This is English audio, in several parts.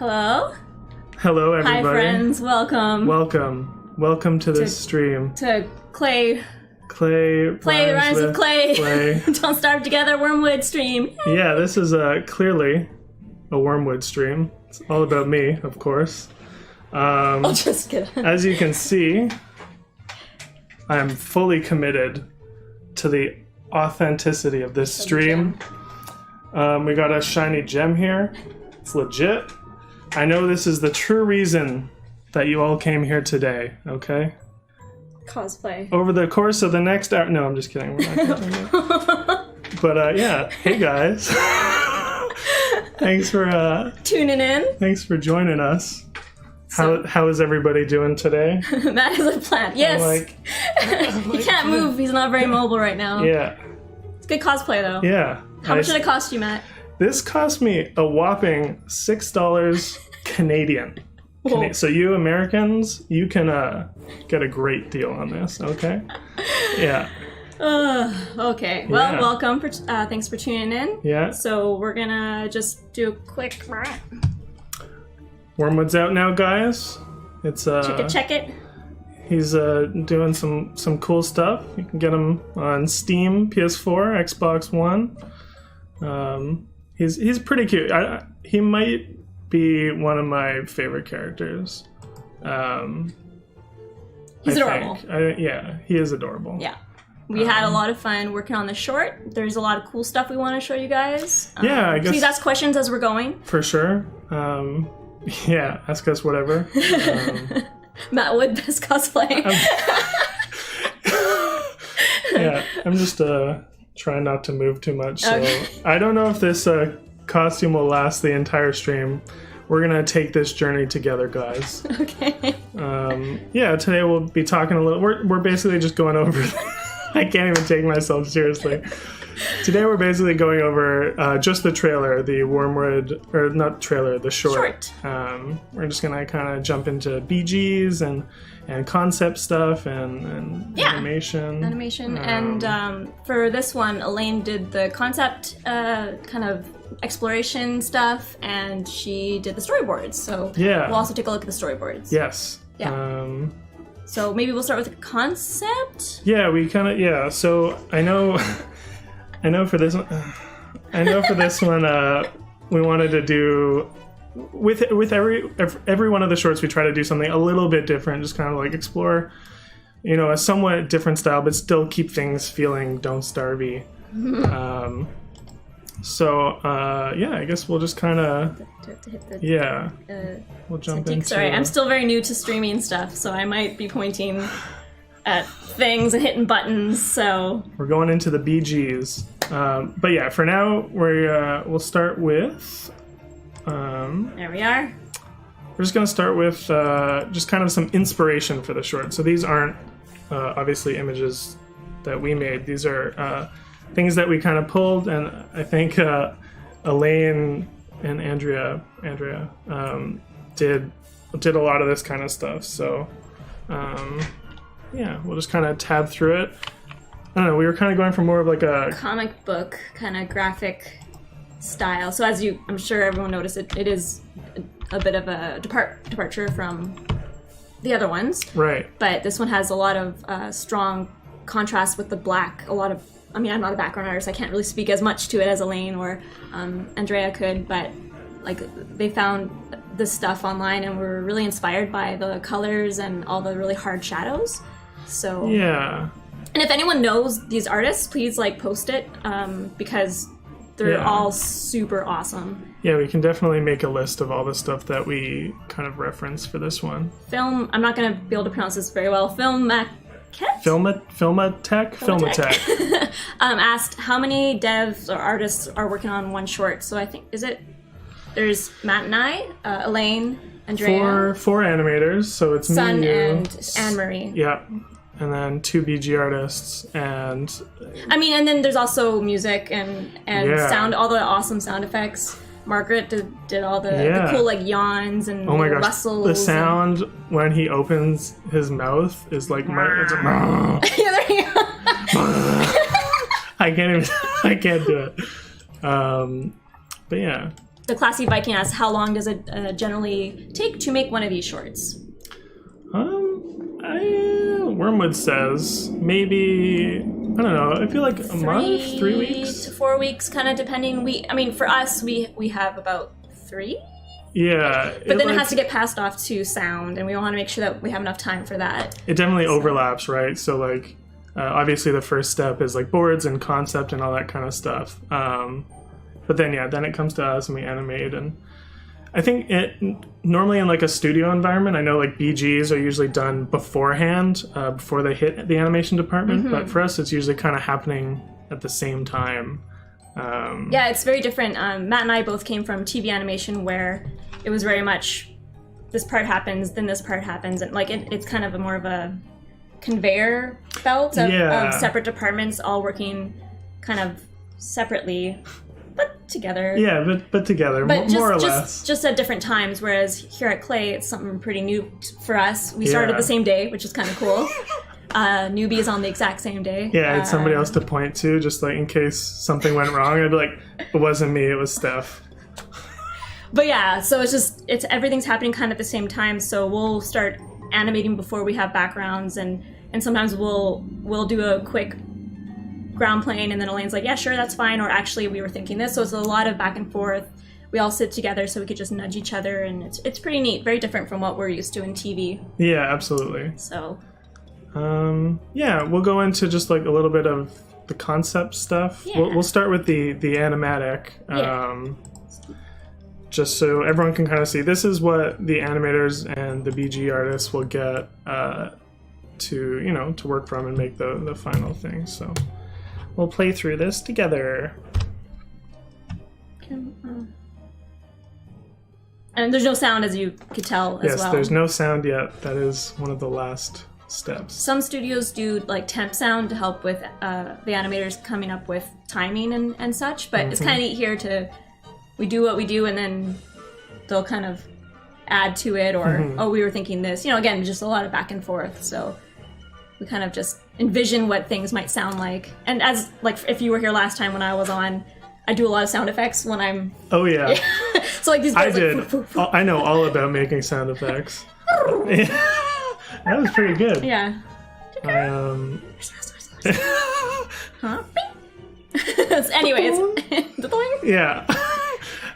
Hello? Hello, everybody. Hi, friends. Welcome. Welcome to this stream. To Klei. Klei Rhymes with Klei. Klei. Don't Starve Together Wormwood stream. Yeah, this is clearly a Wormwood stream. It's all about me, of course. I'll just kidding. As you can see, I'm fully committed to the authenticity of this stream. We got a shiny gem here. It's legit. I know this is the true reason that you all came here today, okay? Cosplay. Over the course of the next hour... No, I'm just kidding. We're not doing that. But, yeah. Hey, guys. Thanks for... tuning in. Thanks for joining us. How is everybody doing today? Matt has a plan. Yes. He can't move. He's not very mobile right now. Yeah. It's good cosplay, though. Yeah. How much did it cost you, Matt? This cost me a whopping $6 Canadian. So you Americans, you can get a great deal on this, okay? Yeah. Okay. Well, welcome. Thanks for tuning in. Yeah. So we're gonna just do a quick... Wormwood's out now, guys. It's Check it. He's doing some cool stuff. You can get him on Steam, PS4, Xbox One. He's pretty cute. He might be one of my favorite characters. He's adorable. Yeah, he is adorable. Yeah. We had a lot of fun working on the short. There's a lot of cool stuff we want to show you guys. Yeah, I guess. Please ask questions as we're going. For sure. Yeah, ask us whatever. Matt Wood, best cosplay. Yeah, I'm just trying not to move too much. So Okay. I don't know if this costume will last the entire stream. We're gonna take this journey together, guys. Okay. Yeah, today we'll be talking a little. We're basically just going over. I can't even take myself seriously. Today we're basically going over just the trailer, the Wormwood, or not trailer, the short. We're just gonna kind of jump into BGs and concept stuff and animation. And for this one, Elaine did the concept kind of exploration stuff, and she did the storyboards. So we'll also take a look at the storyboards. Yes. Yeah. So maybe we'll start with the concept. Yeah, we kind of So I know for this one. We wanted to do with every one of the shorts. We try to do something a little bit different, just kind of like explore, a somewhat different style, but still keep things feeling Don't Starvey. I guess we'll just kind of we'll jump into. Sorry, I'm still very new to streaming stuff, so I might be pointing at things and hitting buttons. So we're going into the BGs, but yeah, for now we'll start with. There we are. We're just gonna start with just kind of some inspiration for the short. So these aren't obviously images that we made. These are things that we kind of pulled, and I think Elaine and Andrea did a lot of this kind of stuff. So we'll just kind of tab through it. I don't know. We were kind of going for more of like a comic book kind of graphic style. So as I'm sure everyone noticed, it is a bit of a departure from the other ones. Right. But this one has a lot of strong contrast with the black. I'm not a background artist. I can't really speak as much to it as Elaine or Andrea could, but they found this stuff online and were really inspired by the colors and all the really hard shadows. So yeah. And if anyone knows these artists, please post it because they're all super awesome. Yeah, we can definitely make a list of all the stuff that we kind of reference for this one. I'm not going to be able to pronounce this very well. Filmatech asked how many devs or artists are working on one short. So I think, there's Matt and I, Elaine, Andrea. Four animators, so it's Sun me, you, and Anne-Marie. Yeah. And then 2 BG artists, and then there's also music and sound, all the awesome sound effects. Margaret did all the cool yawns and rustles. The sound when he opens his mouth is like it's yeah, there you go. I can't do it. But yeah. the Classy Viking asks, how long does it generally take to make one of these shorts? Wormwood says maybe, I don't know, I feel like a month, 3 weeks? 3 to 4 weeks, kind of depending. I mean, for us, we have about 3. Yeah. But then it has to get passed off to sound, and we want to make sure that we have enough time for that. It definitely overlaps, right? So, like, obviously the first step is, like, boards and concept and all that kind of stuff. But then, then it comes to us and we animate. And I think normally in, like, a studio environment, I know, like, BGs are usually done beforehand, before they hit the animation department. Mm-hmm. But for us, it's usually kind of happening at the same time. Yeah, it's very different. Matt and I both came from TV animation where it was very much this part happens, then this part happens, and like it's kind of more of a conveyor belt of separate departments all working kind of separately, but together. Yeah, but together, but more or less. Just at different times, whereas here at Klei, it's something pretty new for us. We started the same day, which is kind of cool. Newbies on the exact same day. Yeah, I had somebody else to point to, just like in case something went wrong. I'd be like, it wasn't me, it was Steph. But yeah, so it's everything's happening kind of at the same time. So we'll start animating before we have backgrounds, and sometimes we'll do a quick ground plane, and then Elaine's like, yeah, sure, that's fine. Or actually, we were thinking this. So it's a lot of back and forth. We all sit together so we could just nudge each other, and it's pretty neat. Very different from what we're used to in TV. Yeah, absolutely. So. We'll go into just like a little bit of the concept stuff. Yeah. We'll start with the animatic, just so everyone can kind of see. This is what the animators and the BG artists will get to work from and make the final thing. So we'll play through this together. And there's no sound, as you could tell, as well. Yes, there's no sound yet. That is one of the last steps. Some studios do like temp sound to help with the animators coming up with timing and such, but it's kind of neat here we do what we do and then they'll kind of add to it, or we were thinking this, again, just a lot of back and forth. So we kind of just envision what things might sound like. And as like if you were here last time when I was on, I do a lot of sound effects when I'm so like these guys, I know all about making sound effects. That was pretty good. Yeah. Huh? Anyway, it's yeah.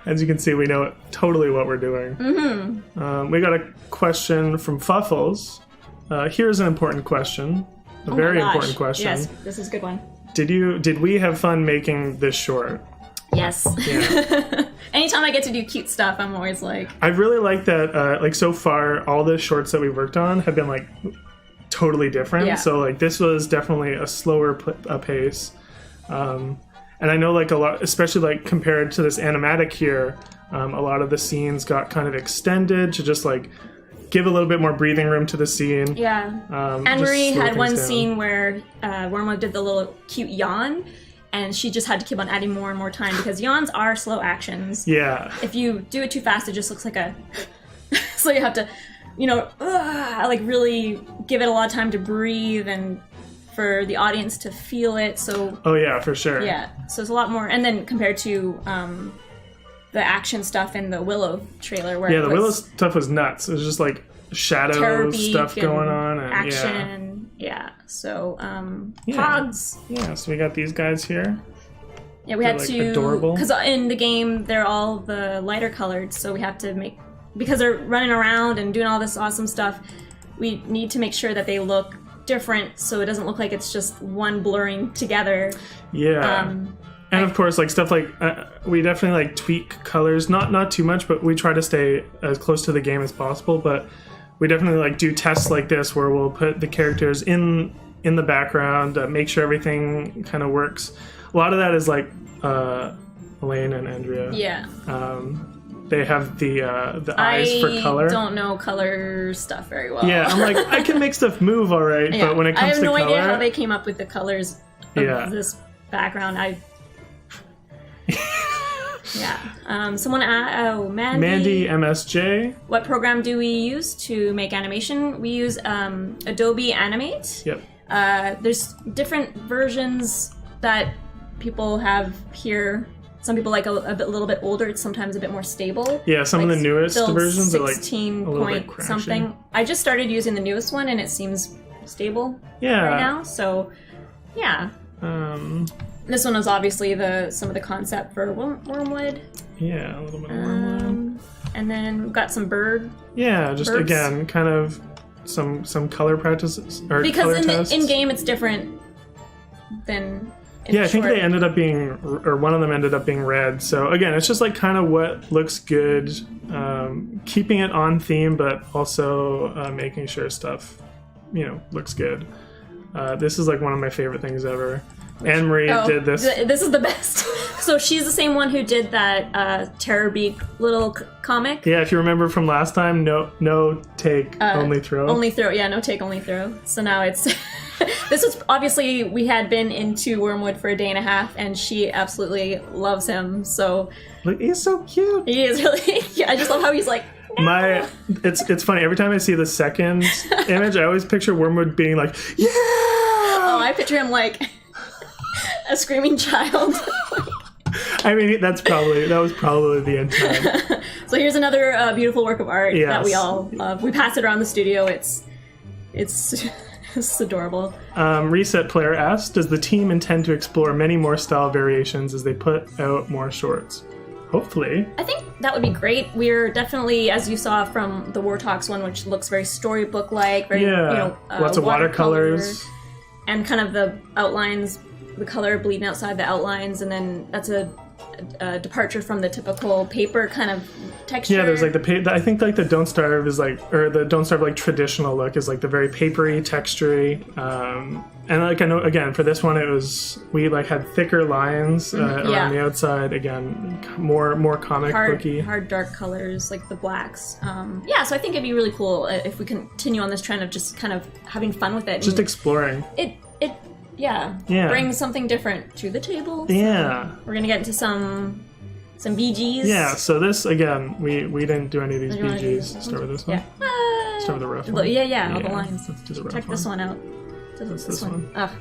As you can see, we know totally what we're doing. Mm-hmm. We got a question from Fuffles. Here's an important question. A very important question. Yes, this is a good one. Did we have fun making this short? Yes. Yeah. Anytime I get to do cute stuff, I'm always like... I really like that, like, so far, all the shorts that we've worked on have been, like, totally different. Yeah. So, like, this was definitely a slower pace. And I know, like, a lot, especially, like, compared to this animatic here, a lot of the scenes got kind of extended to just, like, give a little bit more breathing room to the scene. Yeah. Anne-Marie had one scene where Wormwood did the little cute yawn, and she just had to keep on adding more and more time because yawns are slow actions. Yeah. If you do it too fast, it just looks like a... So you have to, like really give it a lot of time to breathe and for the audience to feel it. So. Oh yeah, for sure. Yeah. So it's a lot more. And then compared to the action stuff in the Willow trailer, where the Willow stuff was nuts. It was just like shadow stuff going on and action. Yeah. So Pogs. Yeah. So we got these guys here. Yeah, we had to, adorable. Because in the game they're all the lighter colored, so we have to make, because they're running around and doing all this awesome stuff, we need to make sure that they look different, so it doesn't look like it's just one blurring together. Yeah. And of course, like stuff like we definitely like tweak colors, not too much, but we try to stay as close to the game as possible. But we definitely like do tests like this where we'll put the characters in the background, make sure everything kind of works. A lot of that is like Elaine and Andrea. Yeah. They have the eyes for color. I don't know color stuff very well. Yeah, I'm like, I can make stuff move all right, yeah. But when it comes to color... I have no idea how they came up with the colors of this background. Someone Mandy MSJ. What program do we use to make animation? We use Adobe Animate. Yep. There's different versions that people have here. some people like a little bit older. It's sometimes a bit more stable. Yeah, some of the newest build versions are like 16 a little bit point crashy. something. I just started using the newest one, and it seems stable right now. So, yeah. This one was obviously some of the concept for Wormwood. Yeah, a little bit of Wormwood. And then we've got some bird. Yeah, just birds. Again, kind of some color practices or Because color tests. in game it's different than. I think they ended up being, or one of them ended up being red. So again, it's just like kind of what looks good, keeping it on theme, but also making sure stuff, looks good. This is like one of my favorite things ever. Anne-Marie did this. This is the best. So she's the same one who did that Terror Beak little comic. Yeah, if you remember from last time, no take, only throw. Only throw, yeah, no take, only throw. So now it's... This was obviously, we had been into Wormwood for a day and a half, and she absolutely loves him, so... Like, he's so cute! He is really cute. I just love how he's like... No. It's funny, every time I see the second image, I always picture Wormwood being like, yeah! Oh, I picture him like a screaming child. I mean, that was probably the intent. So here's another beautiful work of art that we all love. We pass it around the studio. It's adorable. Reset Player asks, does the team intend to explore many more style variations as they put out more shorts? Hopefully. I think that would be great. We're definitely, as you saw from the War Talks one, which looks very storybook-like, very, lots of watercolors. And kind of the outlines, the color bleeding outside the outlines, and then that's a departure from the typical paper kind of texture. Yeah, there's like I think like the Don't Starve is like, or the Don't Starve like traditional look is like the very papery, textury, and like I know again for this one we like had thicker lines around the outside, again more comic booky, hard dark colors like the blacks. So I think it'd be really cool if we continue on this trend of just kind of having fun with it, just exploring it. Bring something different to the table. Yeah. So we're gonna get into some BGs. Yeah, so this, again, we didn't do any of these BGs. Start with this one? Yeah. Start with the rough one? Yeah, all the lines. Let's do the rough Check this one out. That's this one. Oh,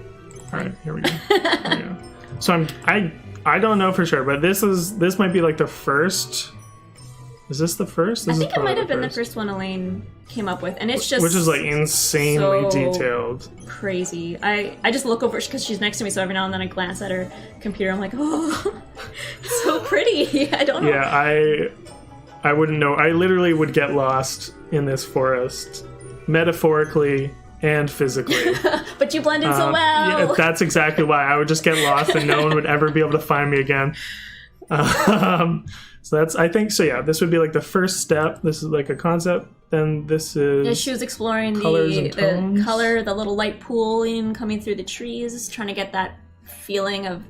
alright, here we go. So I don't know for sure, but this might be like the first... Is this the first? I think it might have been the first one Elaine came up with, and it's just... Which is like insanely detailed. Crazy. I just look over because she's next to me, so every now and then I glance at her computer. I'm like, oh, it's so pretty. I don't know. Yeah, I wouldn't know. I literally would get lost in this forest, metaphorically and physically. But you blend in so well. Yeah, that's exactly why. I would just get lost and no one would ever be able to find me again. So that's, I think, so yeah, this would be like the first step. This is like a concept. Then this is... Yeah, she was exploring the color, the little light pooling coming through the trees, trying to get that feeling of...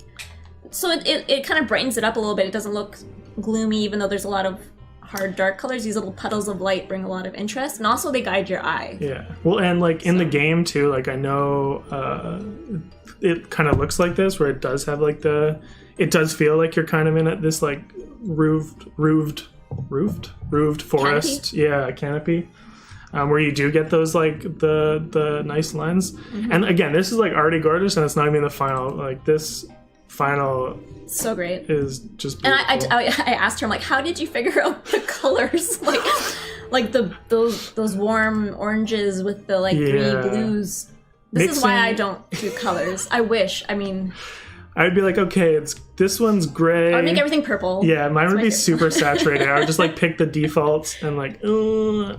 So it kind of brightens it up a little bit. It doesn't look gloomy, even though there's a lot of hard, dark colors. These little puddles of light bring a lot of interest, and also they guide your eye. Yeah. Well, and like in the game, too, like I know it kind of looks like this, where it does have like it does feel like you're kind of in this like roofed forest. Canopy? Yeah, canopy. Where you do get those like the nice lines. Mm-hmm. And again, this is like already gorgeous, and it's not even the final. Like this final so great is just beautiful. And I asked her, I'm like, how did you figure out the colors? like those warm oranges with the like three blues. This is why I don't do colors. I wish. I mean, I'd be like, okay, this one's gray. I would make everything purple. Yeah, mine would be super saturated. I would just like pick the defaults and like, This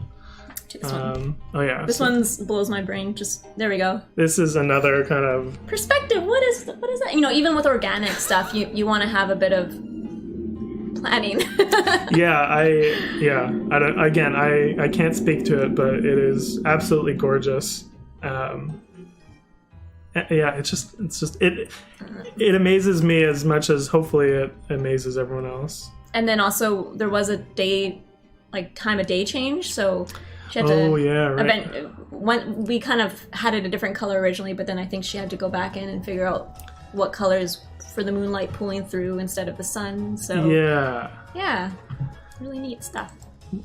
one. Oh yeah. This one's blows my brain. Just there we go. This is another kind of perspective. What is that? Even with organic stuff, you want to have a bit of planning. I can't speak to it, but it is absolutely gorgeous. It amazes me as much as hopefully it amazes everyone else. And then also there was a time of day change, so she had to we kind of had it a different color originally, but then I think she had to go back in and figure out what colors for the moonlight pooling through instead of the sun. So yeah, really neat stuff.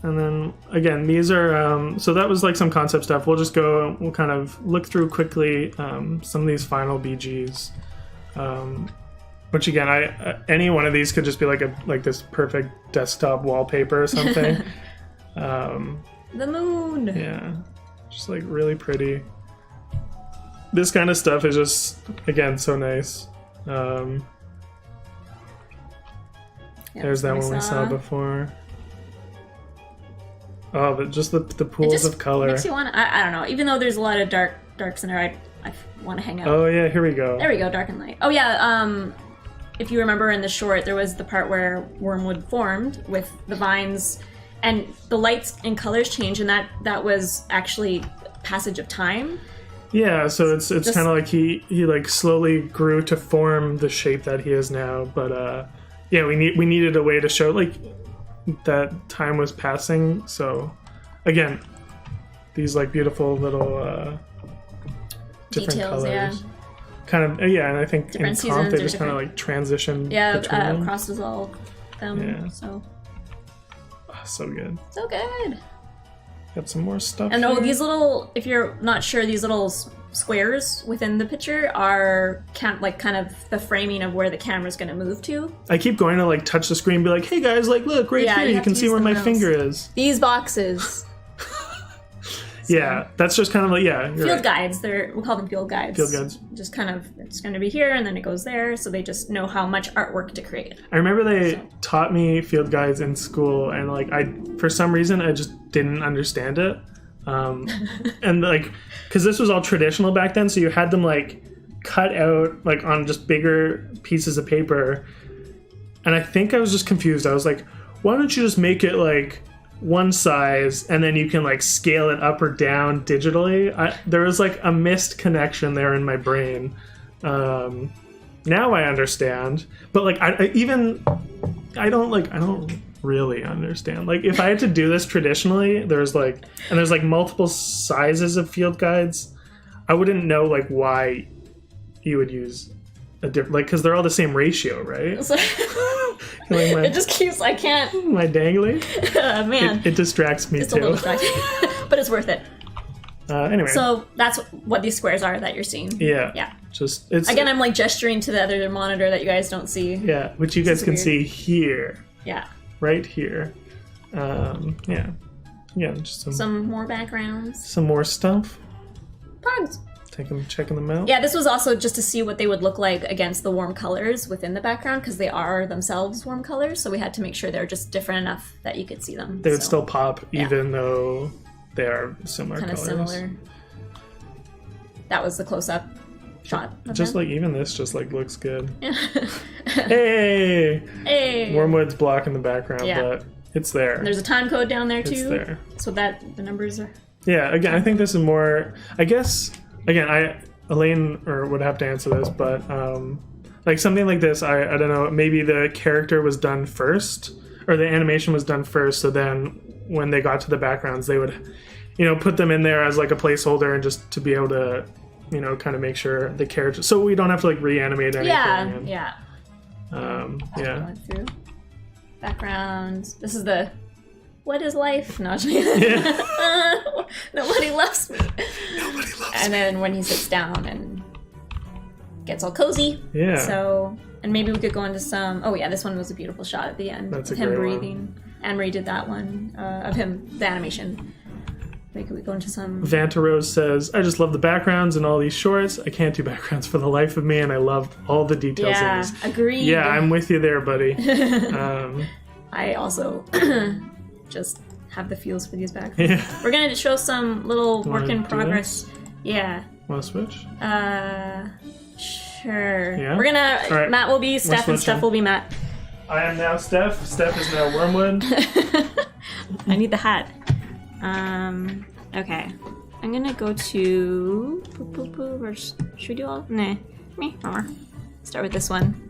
And then again, these are so that was like some concept stuff. We'll kind of look through quickly some of these final BGs. Which again, any one of these could just be like this perfect desktop wallpaper or something. The moon. Yeah, just like really pretty. This kind of stuff is just, again, so nice. There's that one we saw before. Oh, but just the pools of color. Makes you want. I don't know. Even though there's a lot of darks in there, I want to hang out. Oh yeah, here we go. There we go, dark and light. Oh yeah. If you remember in the short, there was the part where Wormwood formed with the vines, and the lights and colors change, and that was actually passage of time. Yeah, so it's kind of like he like slowly grew to form the shape that he is now. But yeah, we needed a way to show like that time was passing. So again, these like beautiful little different details, colors. yeah. Kind of, yeah, and I think Different in comp they seasons just kind of like transition Yeah, between them. crosses all them. Yeah. So So good. so good. Got some more stuff. And here. these little, if you're not sure, these little squares within the picture are like kind of the framing of where the camera's going to move to. I keep going to like touch the screen and be like, hey guys, like look right here, you can see where my finger is. These boxes. Yeah, that's just kind of like, yeah. Field guides. We'll call them field guides. Field guides. Just kind of, it's going to be here and then it goes there, so they just know how much artwork to create. I remember they taught me field guides in school, and like for some reason I just didn't understand it. And like, because this was all traditional back then, so you had them like cut out like on just bigger pieces of paper, and I think I was just confused. I was like, why don't you just make it like one size and then you can like scale it up or down digitally? There was like a missed connection there in my brain. Now I understand, but like I don't really understand. Like if I had to do this traditionally, there's like multiple sizes of field guides, I wouldn't know like why you would use a different, like, because they're all the same ratio, right? Like it just keeps, I can't. My dangling? Man. It distracts me it's too. A little distracting, but it's worth it. Anyway. So that's what these squares are that you're seeing. Yeah. Yeah. Just it's again, I'm like gesturing to the other monitor that you guys don't see. Yeah, which you guys can see here. Yeah. Right here. Yeah. Yeah, just some more backgrounds. Some more stuff. Pugs. Checking them out. Yeah, this was also just to see what they would look like against the warm colors within the background, because they are themselves warm colors, so we had to make sure they're just different enough that you could see them. They would still pop, even though they are similar colors. Kind of similar. That was the close-up shot. Just like even this just like looks good. Yeah. Hey! Wormwood's blocking the background, but it's there. And there's a time code down there too. It's there. So that the numbers are... Yeah, again, I think this is more, I guess, again, Elaine would have to answer this, but like something like this, I don't know, maybe the character was done first, or the animation was done first, so then when they got to the backgrounds, they would, put them in there as like a placeholder, and just to be able to, kind of make sure the character, so we don't have to like reanimate anything. Yeah. Going through backgrounds. This is the what is life? No, nobody loves me. Nobody loves me. And then when he sits down and gets all cozy. Yeah. So, and maybe we could go into some. Oh yeah, this one was a beautiful shot at the end. That's of him breathing. Anne-Marie did that one of him, the animation. Maybe we go into some. Vanta Rose says, "I just love the backgrounds in all these shorts. I can't do backgrounds for the life of me, and I love all the details in these." Yeah, agreed. Yeah, I'm with you there, buddy. I also just have the feels for these backgrounds. Yeah. We're gonna show some little work in progress. Yeah. Want to switch? Sure. Yeah? We're gonna. Right. Matt will be Steph, and Steph will be Matt. I am now Steph. Steph is now Wormwood. I need the hat. Okay. I'm gonna go to. Should we do all? Nah. Me. Start with this one.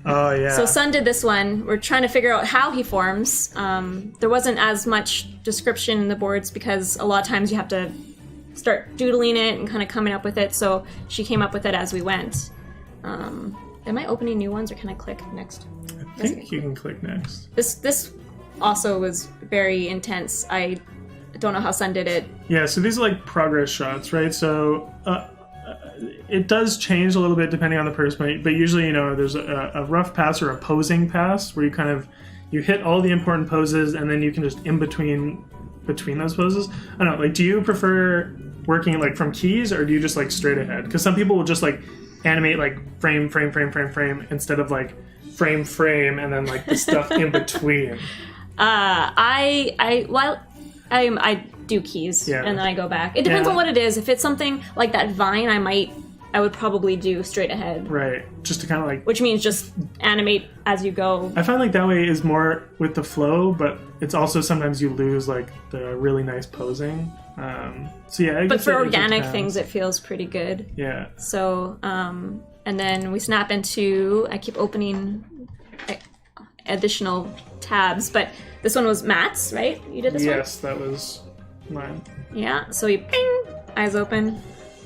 Oh, yeah. So Sun did this one. We're trying to figure out how he forms. There wasn't as much description in the boards because a lot of times you have to start doodling it and kind of coming up with it. So she came up with it as we went. Am I opening new ones or can I click next? I think you can click next. This also was very intense. I don't know how Sun did it. Yeah, so these are like progress shots, right? So it does change a little bit depending on the person, but usually, you know, there's a rough pass or a posing pass where you hit all the important poses and then you can just in between those poses. I don't know, like, do you prefer working like from keys or do you just like straight ahead? Because some people will just like animate like frame instead of like frame and then like the stuff in between. I do keys and then I go back. It depends on what it is. If it's something like that vine, I would probably do straight ahead. Right. Just to kind of like... Which means just animate as you go. I find like that way is more with the flow, but it's also sometimes you lose like the really nice posing. So yeah, I guess but for organic things, it feels pretty good. Yeah. So, and then we snap into... I keep opening additional tabs, but this one was Matt's, right? You did this one? Yes, that was mine. Yeah, so we ping, eyes open.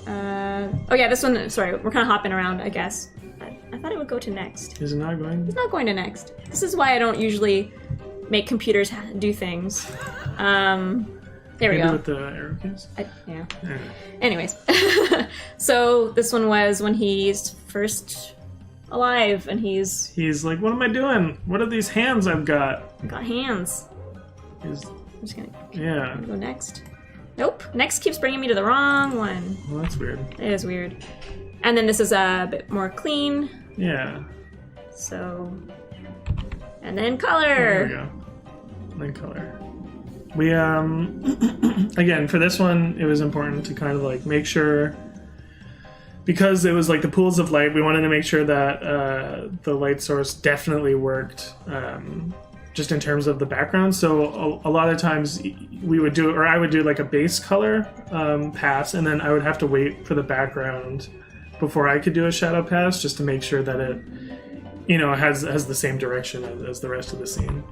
Oh yeah, this one, sorry, we're kind of hopping around, I guess. I thought it would go to next. Is it not going? It's not going to next. This is why I don't usually make computers do things. There we go. With the arrow keys? Yeah. Anyways. So this one was when he's first alive and he's like, what am I doing? What are these hands I've got? I got hands. I'm just gonna go next. Nope. Next keeps bringing me to the wrong one. Well, that's weird. It is weird. And then this is a bit more clean. Yeah. So, and then color. There we go. Then color. We again, for this one, it was important to kind of like make sure, because it was like the pools of light, we wanted to make sure that the light source definitely worked, just in terms of the background. So a lot of times we would do, or I would do like a base color pass, and then I would have to wait for the background before I could do a shadow pass, just to make sure that it, you know, has the same direction as the rest of the scene.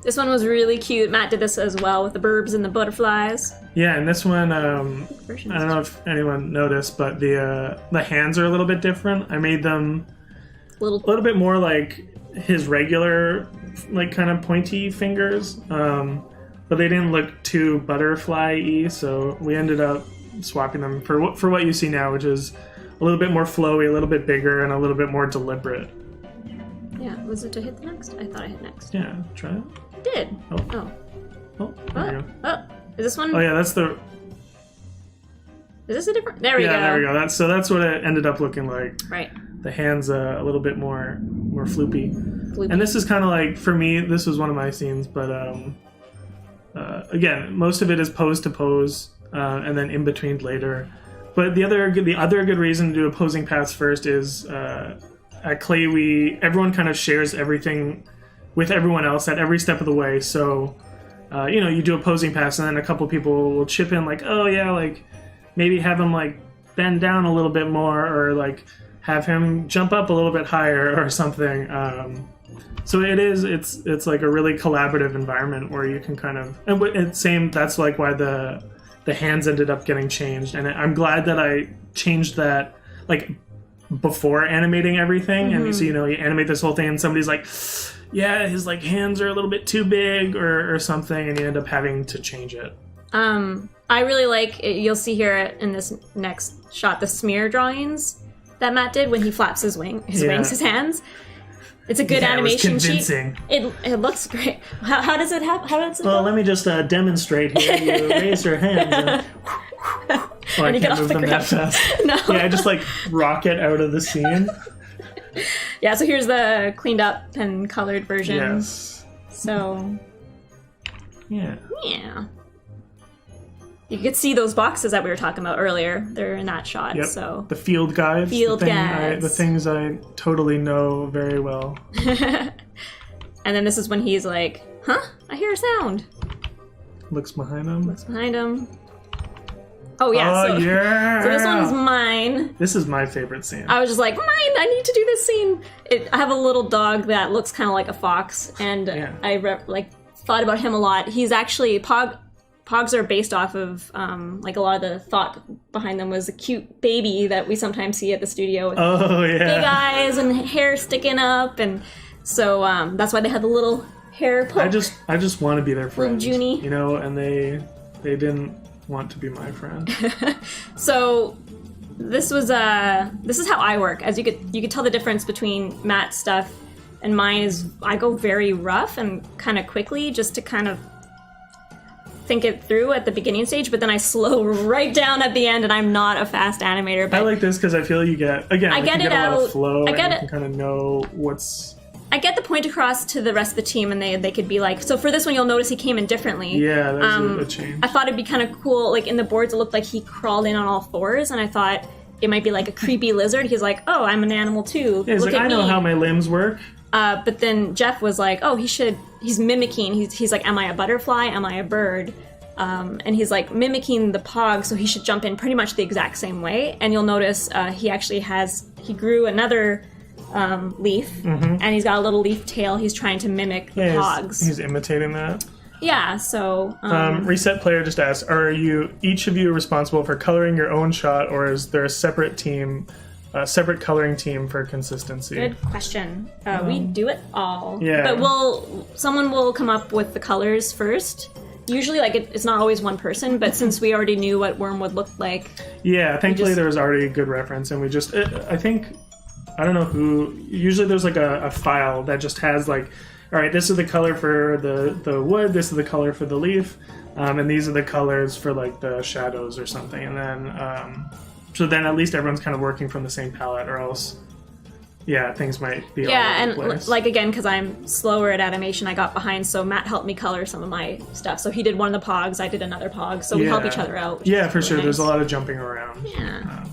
This one was really cute. Matt did this as well with the burbs and the butterflies. Yeah, and this one, I don't know if anyone noticed, but the hands are a little bit different. I made them a little bit more like his regular, like kind of pointy fingers, but they didn't look too butterfly-y, so we ended up swapping them for what you see now, which is a little bit more flowy, a little bit bigger, and a little bit more deliberate. Yeah, was it to hit the next? I thought I hit next. Yeah, try it. I did. Oh, there you go. Oh, is this one? Oh yeah, that's the... Is this a different... There we go. Yeah, there we go. That's what it ended up looking like. Right. The hands a little bit more floopy. And this is kind of like, for me, this was one of my scenes, but again, most of it is pose to pose, and then in between later. But the other good reason to do a posing pass first is at Klei, everyone kind of shares everything with everyone else at every step of the way. So you know, you do a posing pass, and then a couple people will chip in like, oh yeah, like maybe have him like bend down a little bit more, or like have him jump up a little bit higher or something. So it's like a really collaborative environment where you can kind of, and it's same, that's like why the hands ended up getting changed. And I'm glad that I changed that like before animating everything. And so, you know, you animate this whole thing and somebody's like, yeah, his like hands are a little bit too big or something, and you end up having to change it. I really like, you'll see here in this next shot, the smear drawings that Matt did when he flaps his wings, his hands. It's a good animation sheet. It looks great. How does it happen? Well, let me just demonstrate here. You raise your hands and... Oh, I can't move them that fast. No. Yeah, I just like rocket out of the scene. Yeah, so here's the cleaned up and colored version. Yes. So... Yeah. You could see those boxes that we were talking about earlier. They're in that shot. Yep. So the field guides. Guides. The things I totally know very well. And then this is when he's like, huh? I hear a sound. Looks behind him. Oh, yeah. Oh, yeah. So this one's mine. This is my favorite scene. I was just like, mine! I need to do this scene. I have a little dog that looks kind of like a fox, and I thought about him a lot. He's actually... Pogs are based off of, like, a lot of the thought behind them was a cute baby that we sometimes see at the studio with big eyes and hair sticking up, and so that's why they had the little hair poke. I just want to be their friend, Junie. You know, and they didn't want to be my friend. So this is how I work. As you could tell the difference between Matt's stuff and mine is I go very rough and kind of quickly just to kind of think it through at the beginning stage, but then I slow right down at the end, and I'm not a fast animator. But I like this because I feel you get, again, I get you it get a lot out. of flow, I get and it. you can kind of know what's... I get the point across to the rest of the team, and they could be like, so for this one, you'll notice he came in differently. Yeah, there's a change. I thought it'd be kind of cool, like in the boards, it looked like he crawled in on all fours, and I thought it might be like a creepy lizard. He's like, oh, I'm an animal too. Yeah, he's Look like, at I know me. how my limbs work. But then Jeff was like, oh, he's mimicking. He's like, am I a butterfly? Am I a bird? And he's like mimicking the pog, so he should jump in pretty much the exact same way. And you'll notice he grew another leaf, and he's got a little leaf tail. He's trying to mimic the pogs. He's imitating that. Yeah, so... Reset Player just asked, are each of you responsible for coloring your own shot, or is there a separate coloring team for consistency? Good question. We do it all. Yeah. But someone will come up with the colors first. Usually, like, it's not always one person, but since we already knew what Wormwood looked like... Yeah, thankfully there was already a good reference, and we just... I think... I don't know who... Usually there's, like, a file that just has, like, all right, this is the color for the wood, this is the color for the leaf, and these are the colors for, like, the shadows or something. And then... so then at least everyone's kind of working from the same palette, or else... Yeah, things might be all over the place. Like, again, because I'm slower at animation, I got behind, so Matt helped me color some of my stuff. So he did one of the pogs, I did another pog, so we help each other out. Yeah, for sure. Nice. There's a lot of jumping around. Yeah.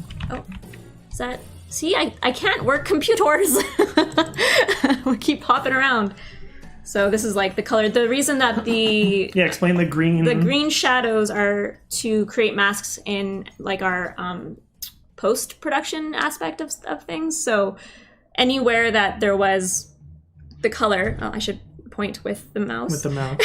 Is that... See, I can't work computers. We keep hopping around. So this is like the color. The reason that the... Yeah, explain the green. The green shadows are to create masks in, like, our post-production aspect of things. So... Anywhere that there was the color, I should point with the mouse. With the mouse.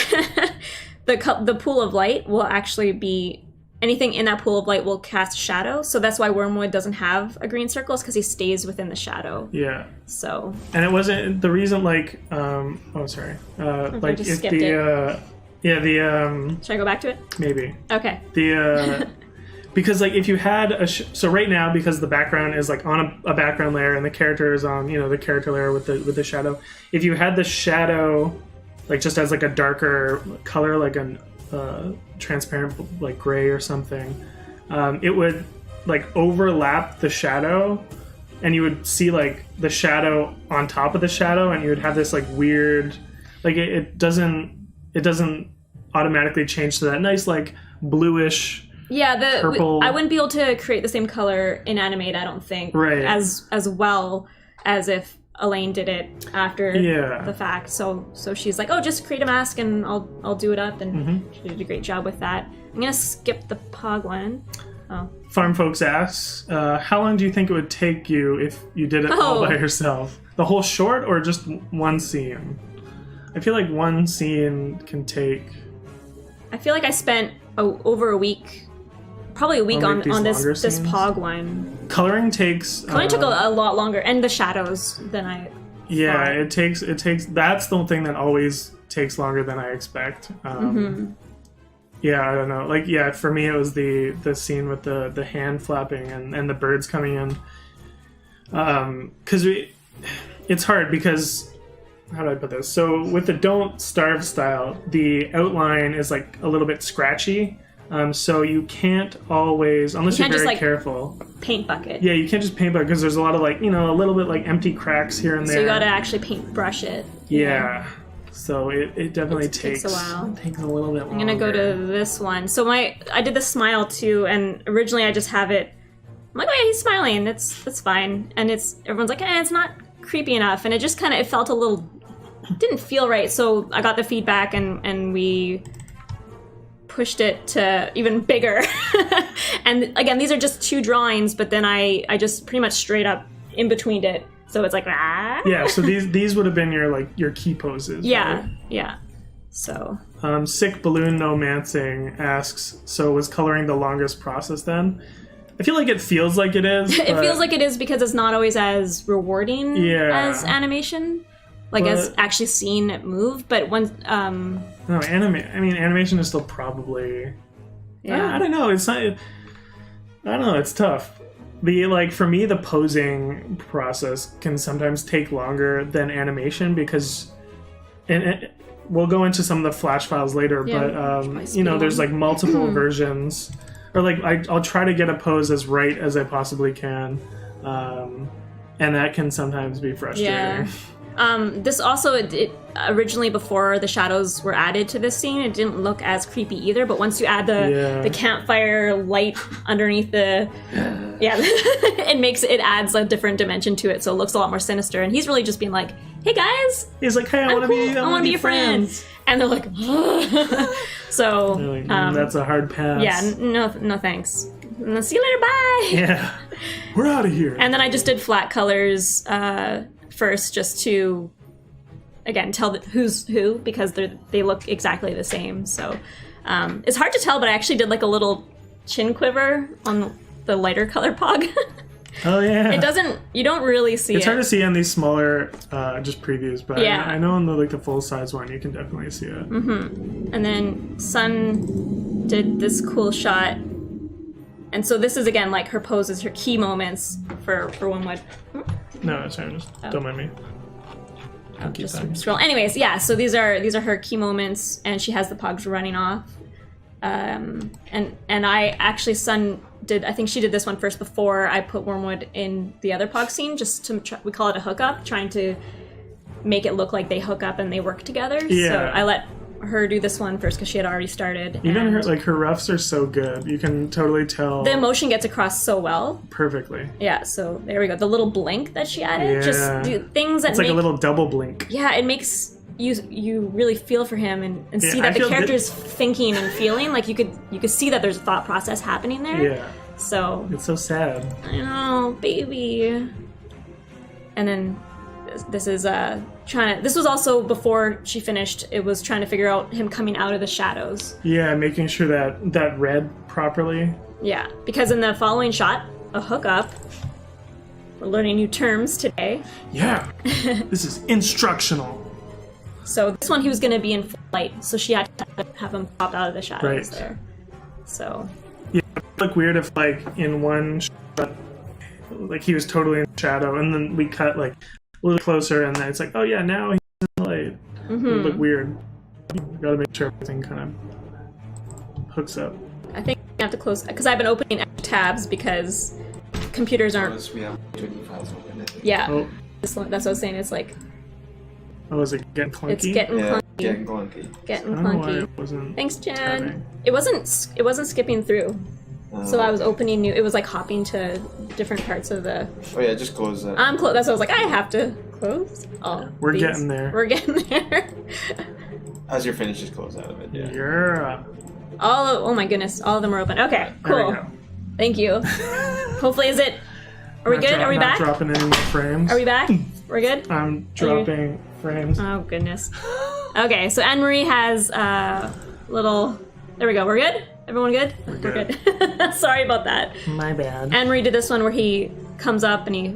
The pool of light will actually be, anything in that pool of light will cast shadow. So that's why Wormwood doesn't have a green circle, is because he stays within the shadow. Yeah. So. And it wasn't, the reason, like, sorry. Like, if the, should I go back to it? Maybe. Okay. Because, like, if you had so right now, because the background is, like, on a background layer and the character is on, the character layer with the shadow, if you had the shadow, like, just as, like, a darker color, like a transparent, like, gray or something, it would, like, overlap the shadow, and you would see, like, the shadow on top of the shadow, and you would have this, like, weird, like, it doesn't automatically change to that nice, like, bluish... Yeah, purple. I wouldn't be able to create the same color in Animate, I don't think, right. as well as if Elaine did it after the fact. So she's like, oh, just create a mask and I'll do it up, and she did a great job with that. I'm gonna skip the pog one. Oh. Farm Folks asks, how long do you think it would take you if you did it all by yourself? The whole short or just one scene? I feel like one scene can take... I feel like I spent over a week... Probably a week on this pog one. Coloring takes... Coloring took a lot longer, and the shadows than I Yeah, thought. it takes... That's the thing that always takes longer than I expect. Yeah, I don't know. Like, yeah, for me it was the scene with the hand flapping and the birds coming in. Because it's hard because... How do I put this? So with the Don't Starve style, the outline is, like, a little bit scratchy. So you can't always, unless you're very careful. Paint bucket. Yeah, you can't just paint bucket because there's a lot of, like, a little bit, like, empty cracks here and there. So you gotta actually paintbrush it. Yeah. So it definitely takes a while. It takes a little bit longer. I'm gonna go to this one. So I did the smile too, and originally I just have it. I'm like, oh yeah, he's smiling. That's fine. And everyone's like, it's not creepy enough, and it just kind of felt a little, didn't feel right. So I got the feedback, and we pushed it to even bigger. And again, these are just 2 drawings, but then I just pretty much straight up in betweened it, so it's like Yeah, so these would have been your key poses. Yeah, right? yeah. So Sick Balloon Nomancing asks, so was coloring the longest process then? I feel like it feels like it is. It feels like it is because it's not always as rewarding as animation. Like, as actually seeing it move, but when... No, animation is still probably... Yeah. I don't know, it's not... I don't know, it's tough. For me, the posing process can sometimes take longer than animation because, we'll go into some of the flash files later, but there's like multiple versions, or like I'll try to get a pose as right as I possibly can, and that can sometimes be frustrating. Yeah. This also, it originally, before the shadows were added to this scene, it didn't look as creepy either, but once you add the campfire light underneath it adds a different dimension to it, so it looks a lot more sinister, and he's really just being like, hey guys! He's like, hey, I want to cool. I want to be your friends. And they're like, so... They're like, that's a hard pass. Yeah, no thanks. See you later, bye! Yeah, we're out of here. And then I just did flat colors, first, just to again tell who's who, because they look exactly the same. So it's hard to tell, but I actually did like a little chin quiver on the lighter color pog. Oh yeah. You don't really see it. It's hard to see on these smaller just previews, but yeah. I know on the full size one you can definitely see it. Mm-hmm. And then Sun did this cool shot. And so this is again like her poses, her key moments for Wormwood. No, it's fine. Just don't mind me. Just scroll. Anyways, yeah. So these are her key moments, and she has the pogs running off. And I actually I think she did this one first before I put Wormwood in the other pog scene, just to we call it a hookup, trying to make it look like they hook up and they work together. Yeah. So I let her do this one first because she had already started. Even her roughs are so good. You can totally tell. The emotion gets across so well. Perfectly. Yeah, so there we go. The little blink that she added, just things that it's like a little double blink. Yeah, it makes you really feel for him and see that the character's thinking and feeling. Like you could see that there's a thought process happening there. Yeah. So it's so sad. I know, baby. And then this is this was also before she finished. It was trying to figure out him coming out of the shadows. Yeah, making sure that read properly. Yeah, because in the following shot, a hookup. We're learning new terms today. Yeah, this is instructional. So this one he was going to be in full light, so she had to have him pop out of the shadows there. So yeah, it would look weird if like in one shot, like he was totally in shadow, and then we cut like a little closer, and then it's like, oh yeah, now he's in the light. Mm-hmm. It would look weird. You gotta make sure everything kind of hooks up. I think I have to close because I've been opening tabs because computers aren't. We have 20 files open. Yeah, that's what I was saying. It's like. Oh, is it getting clunky? It's getting clunky. Getting clunky. Getting I don't know why clunky. it wasn't. Thanks, Jen. Tabbing. It wasn't skipping through. So I was opening new. It was like hopping to different parts of the. Oh yeah, just close that. I'm close. That's what I was like. I have to close. Oh, we're getting there. We're getting there. As you're finished, just close out of it. Yeah. Yeah. Oh my goodness! All of them are open. Okay, cool. There we go. Thank you. Hopefully, Are we good? Are we back? Not dropping any more frames. Are we back? We're good. I'm dropping frames. Oh goodness. Okay, so Anne Marie has little. There we go. We're good. Everyone good? We're good. Sorry about that. My bad. Anne Marie did this one where he comes up and he.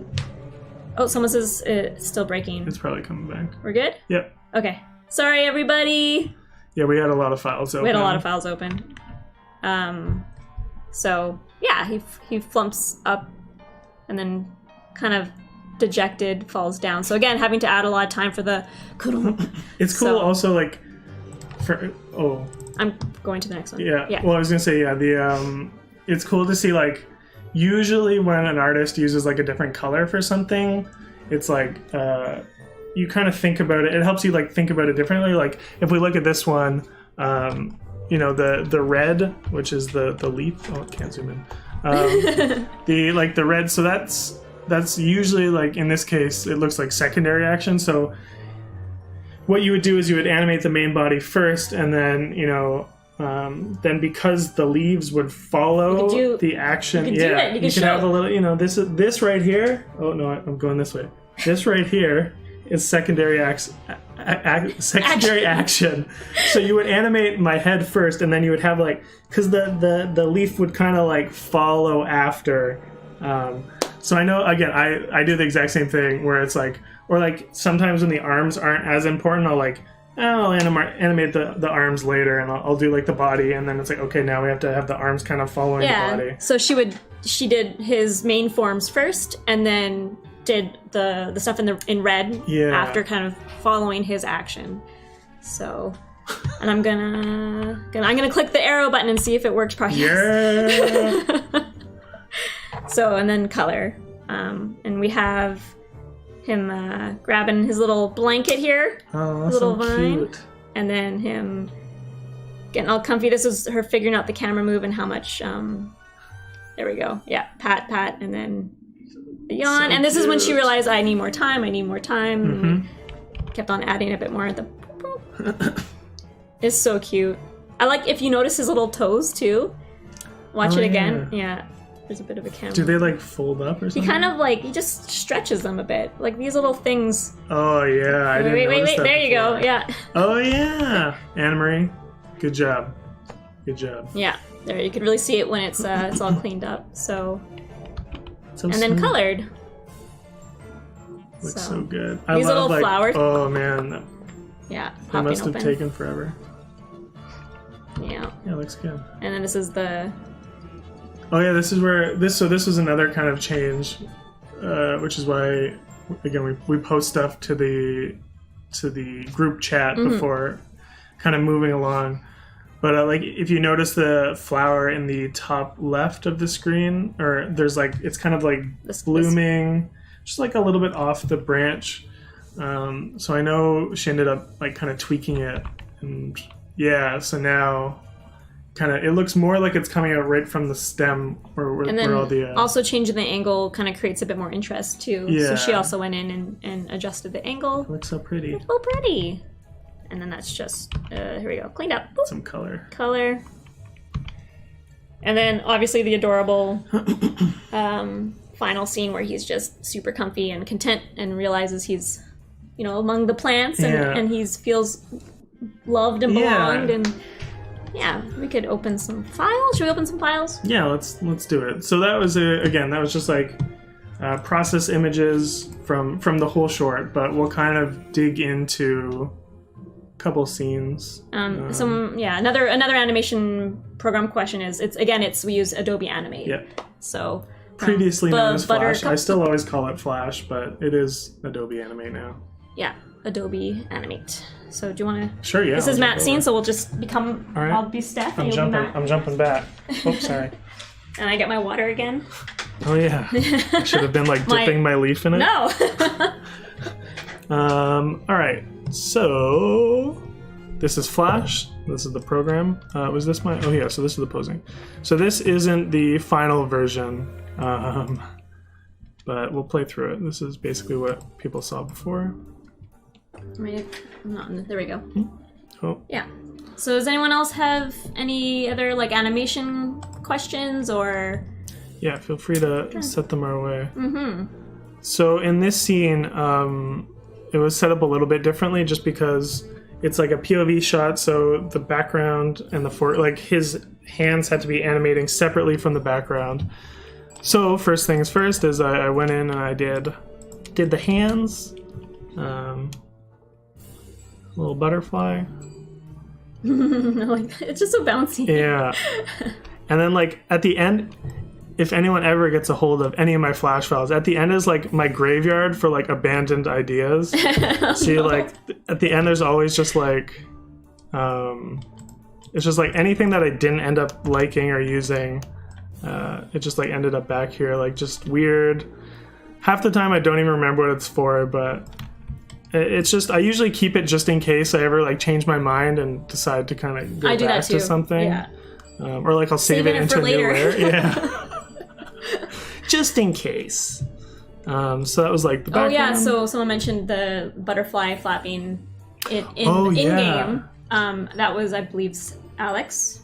Oh, someone says it's still breaking. It's probably coming back. We're good? Yep. Okay. Sorry, everybody. Yeah, we had a lot of files open. We had a lot of files open. So yeah, he flumps up, and then kind of dejected falls down. So again, having to add a lot of time for the. It's cool. Also, like, I'm going to the next one. Yeah. Well, I was gonna say it's cool to see like. Usually when an artist uses like a different color for something, it's like you kind of think about it. It helps you like think about it differently. Like if we look at this one, the red, which is the leaf. Oh, I can't zoom in. The red. So that's usually like in this case, it looks like secondary action. So what you would do is you would animate the main body first, and then then because the leaves would follow the action, you could have a little, this right here. Oh no, I'm going this way. This right here is secondary action. So you would animate my head first, and then you would have like, because the leaf would kind of like follow after. So I know, again, I do the exact same thing where it's like, or like sometimes when the arms aren't as important, I'll like I'll animate the arms later, and I'll do like the body, and then it's like, okay, now we have to have the arms kind of following the body. So she did his main forms first, and then did the stuff in red after kind of following his action. So, and I'm gonna click the arrow button and see if it works properly. Yeah. So, and then color, and we have him grabbing his little blanket here, Oh, his little so vine, cute. and then him getting all comfy. This is her figuring out the camera move and how much. There we go. Yeah, pat, and then the yawn. So and this is when she cute. realized, I need more time. Mm-hmm. And we kept on adding a bit more at the. It's so cute. I like if you notice his little toes too. Watch Oh, it again. Yeah. There's a bit of a camera. Do they like fold up or something? He kind of like, he just stretches them a bit. Like these little things. Oh yeah, I didn't Wait, notice that there you go. before. Yeah. Oh yeah, Anna Marie, good job. Yeah. There, you can really see it when it's all cleaned up. So, So and then smooth. colored. Looks So, so good. these little flowers. Oh man, Yeah. that Popping must have open. taken forever. Yeah. Yeah, looks good. And then this is the. Oh yeah, this is where this. So this was another kind of change, which is why, again, we post stuff to the group chat before, kind of moving along. But like, if you notice the flower in the top left of the screen, or there's like, it's kind of like This- blooming, just like a little bit off the branch. So I know she ended up like kind of tweaking it, and yeah, so now kind of it looks more like it's coming out right from the stem, where And then where all the also changing the angle kind of creates a bit more interest too. Yeah. So she also went in and adjusted the angle. looks so pretty. Oh, pretty. And then that's just, here we go, cleaned up. Boop. Some color. Color. And then obviously the adorable final scene where he's just super comfy and content and realizes he's, among the plants and, Yeah. and he feels loved and Yeah. belonged. And yeah, we could open some files. Should we open some files? Yeah, let's do it. So that was that was just like process images from the whole short, but we'll kind of dig into a couple scenes. Another animation program question is we use Adobe Animate. Yeah. So Previously known as Flash. Buttercup- I still always call it Flash, but it is Adobe Animate now. Yeah, Adobe Animate. So do you want to? Sure, yeah. This I'll is jump Matt's scene, over. so we'll just become. All right. I'll be Steph, I'm and you'll be Matt. jumping back. Oops, sorry. And I get my water again. Oh yeah. I should have been like dipping my leaf in it. No. All right. So this is Flash. This is the program. Was this my? Oh yeah. So this is the posing. So this isn't the final version, but we'll play through it. This is basically what people saw before. There we go. Oh. Yeah. So does anyone else have any other animation questions or? Yeah. Feel free to set them our way. Mm-hmm. So in this scene, it was set up a little bit differently, just because it's like a POV shot, so the background and his hands had to be animating separately from the background. So first things first is I went in and I did the hands, little butterfly. It's just so bouncy. Yeah. And then at the end, if anyone ever gets a hold of any of my Flash files, at the end is my graveyard for abandoned ideas. So at the end there's always just it's just anything that I didn't end up liking or using, it just ended up back here, just weird. Half the time I don't even remember what it's for, but it's just I usually keep it just in case I ever change my mind and decide to kind of go I do back that too. to something. Yeah. Or I'll save it into for a new later. layer. Yeah. Just in case. So that was the background. Oh yeah. So someone mentioned the butterfly flapping in Oh, yeah. game. That was, I believe, Alex.